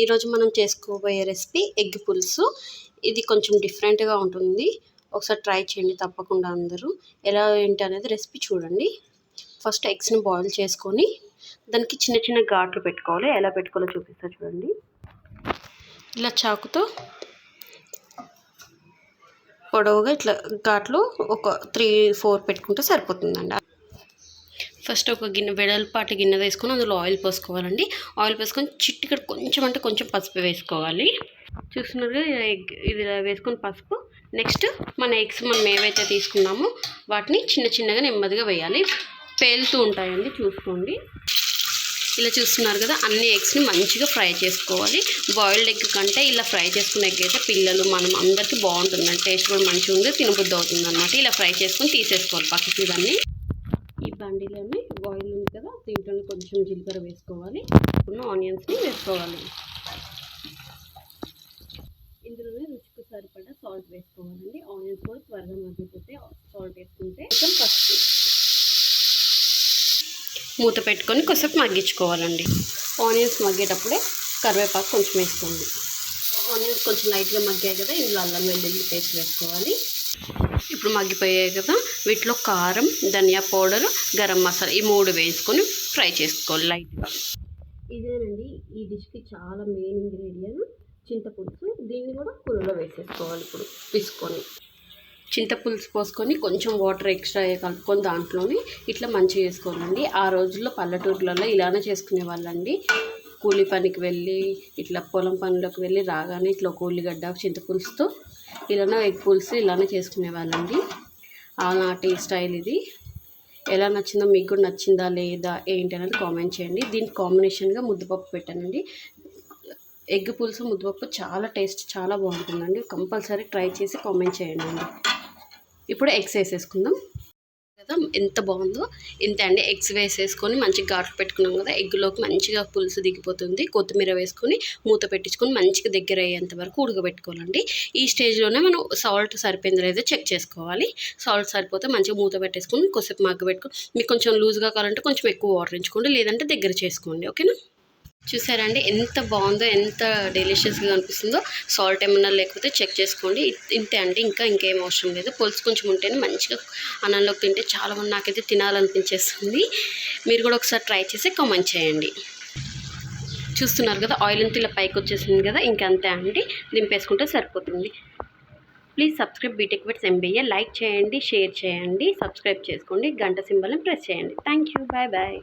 ఈరోజు మనం చేసుకోబోయే రెసిపీ ఎగ్ పులుసు. ఇది కొంచెం డిఫరెంట్గా ఉంటుంది. ఒకసారి ట్రై చేయండి తప్పకుండా అందరూ. ఎలా ఏంటి అనేది రెసిపీ చూడండి. ఫస్ట్ ఎగ్స్ని బాయిల్ చేసుకొని దానికి చిన్న చిన్న ఘాట్లు పెట్టుకోవాలి. ఎలా పెట్టుకోవాలో చూపిస్తా చూడండి. ఇలా చాకుతో పొడవుగా ఇట్లా ఘాట్లు ఒక 3-4 పెట్టుకుంటే సరిపోతుందండి. ఫస్ట్ ఒక గిన్నె వెడల్పాటి గిన్నె వేసుకొని అందులో ఆయిల్ పోసుకోవాలండి. ఆయిల్ పోసుకొని చిటికెడు కొంచెం అంటే కొంచెం పసుపు వేసుకోవాలి. చూస్తున్నారు ఎగ్ ఇది వేసుకొని పసుపు. నెక్స్ట్ మన ఎగ్స్ మనం ఏవైతే తీసుకున్నామో వాటిని చిన్న చిన్నగా నెమ్మదిగా వేయాలి. పేలుతూ ఉంటాయండి, చూసుకోండి. ఇలా చూస్తున్నారు కదా, అన్ని ఎగ్స్ని మంచిగా ఫ్రై చేసుకోవాలి. బాయిల్డ్ ఎగ్ కంటే ఇలా ఫ్రై చేసుకున్న ఎగ్ అయితే పిల్లలు మనం అందరికీ బాగుంటుందండి. టేస్ట్ కూడా మంచిగా ఉంది, తినబుద్ధి అవుతుంది అన్నమాట. ఇలా ఫ్రై చేసుకొని తీసేసుకోవాలి పక్కకి. ఇవన్నీ ఈ బండిలోనే బాయిల్ ఉంది కదా, దీంట్లోనే కొంచెం జీలకర్ర వేసుకోవాలి. ఇప్పుడు ఆనియన్స్ని వేసుకోవాలి. ఇందులోనే రుచికి సరిపడా సాల్ట్ వేసుకోవాలండి. ఆనియన్స్ కూడా త్వరగా మగ్గిపోతే సాల్ట్ వేసుకుంటే కొంచెం పసుపు. మూత పెట్టుకొని కొద్దిసేపు మగ్గించుకోవాలండి. ఆనియన్స్ మగ్గేటప్పుడే కరివేపాకు కొంచెం వేసుకోండి. ఆనియన్స్ కొంచెం లైట్గా మగ్గాయి కదా, ఇందులో అల్లం వెల్లుల్లి పేస్ట్ వేసుకోవాలి. ఇప్పుడు మగ్గిపోయాయి కదా, వీటిలో కారం, ధనియా పౌడర్, గరం మసాలా ఈ 3 వేసుకొని ఫ్రై చేసుకోవాలి లైట్గా. ఇదేనండి ఈ డిష్కి చాలా మెయిన్ ఇంగ్రీడియంట్ చింతపులుసు. దీన్ని కూడా కూరలో వేసేసుకోవాలి. ఇప్పుడు తీసుకొని చింతపులుసు పోసుకొని కొంచెం వాటర్ ఎక్స్ట్రా కలుపుకొని దాంట్లోని ఇట్లా మంచిగా చేసుకోవాలండి. ఆ రోజుల్లో పల్లెటూర్లలో ఇలానే చేసుకునే వాళ్ళండి. కూలి పనికి వెళ్ళి ఇట్లా పొలం పనులకు వెళ్ళి రాగానే ఇట్లా ఒక ఉల్లిగడ్డ చింతపులుసుతో ఇలానే ఎగ్ పులుసు ఇలానే చేసుకునే వాళ్ళండి. ఆనాటి స్టైల్ ఇది. ఎలా నచ్చిందో, మీకు కూడా నచ్చిందా లేదా ఏంటి అనేది కామెంట్ చేయండి. దీనికి కాంబినేషన్గా ముద్దపప్పు పెట్టానండి. ఎగ్ పులుసు ముద్దపప్పు చాలా టేస్ట్ చాలా బాగుంటుందండి. కంపల్సరీ ట్రై చేసి కామెంట్ చేయండి అండి. ఇప్పుడు ఎగ్స్ వేసేసుకుందాం కదా, ఎంత బాగుందో. ఇంతే అండి, ఎగ్స్ వేసేసుకొని మంచిగా ఘాట్లు పెట్టుకున్నాం కదా, ఎగ్లోకి మంచిగా పులుసు దిగిపోతుంది. కొత్తిమీర వేసుకొని మూత పెట్టించుకొని మంచిగా దగ్గర అయ్యేంత వరకు ఉడకబెట్టుకోవాలండి. ఈ స్టేజ్లోనే మనం సాల్ట్ సరిపోయిందో లేదో చెక్ చేసుకోవాలి. సాల్ట్ సరిపోతే మంచిగా మూత పెట్టేసుకొని కొద్దిసేపు మగ్గబెట్టుకొని, మీకు కొంచెం లూజ్గా కావాలంటే కొంచెం ఎక్కువ వాటర్ ఉంచుకోండి, లేదంటే దగ్గర చేసుకోండి. ఓకేనా? చూసారండి ఎంత బాగుందో, ఎంత డెలిషియస్గా అనిపిస్తుందో. సాల్ట్ ఏమన్నా లేకపోతే చెక్ చేసుకోండి. ఇంతే అండి, ఇంకేం అవసరం లేదు. పులుసు కొంచెం ఉంటేనే మంచిగా అన్నంలోకి తింటే చాలా మంది, నాకైతే తినాలనిపించేస్తుంది. మీరు కూడా ఒకసారి ట్రై చేసి కామెంట్ చేయండి. చూస్తున్నారు కదా, ఆయిల్ అంతా ఇలా పైకి వచ్చేసింది కదా, ఇంకంతే అండి, దింపేసుకుంటే సరిపోతుంది. Please subscribe BTech with MBA. Like చేయండి, షేర్ చేయండి, సబ్స్క్రైబ్ చేసుకోండి, గంట సింబల్ని ప్రెస్ చేయండి. Thank you. Bye bye.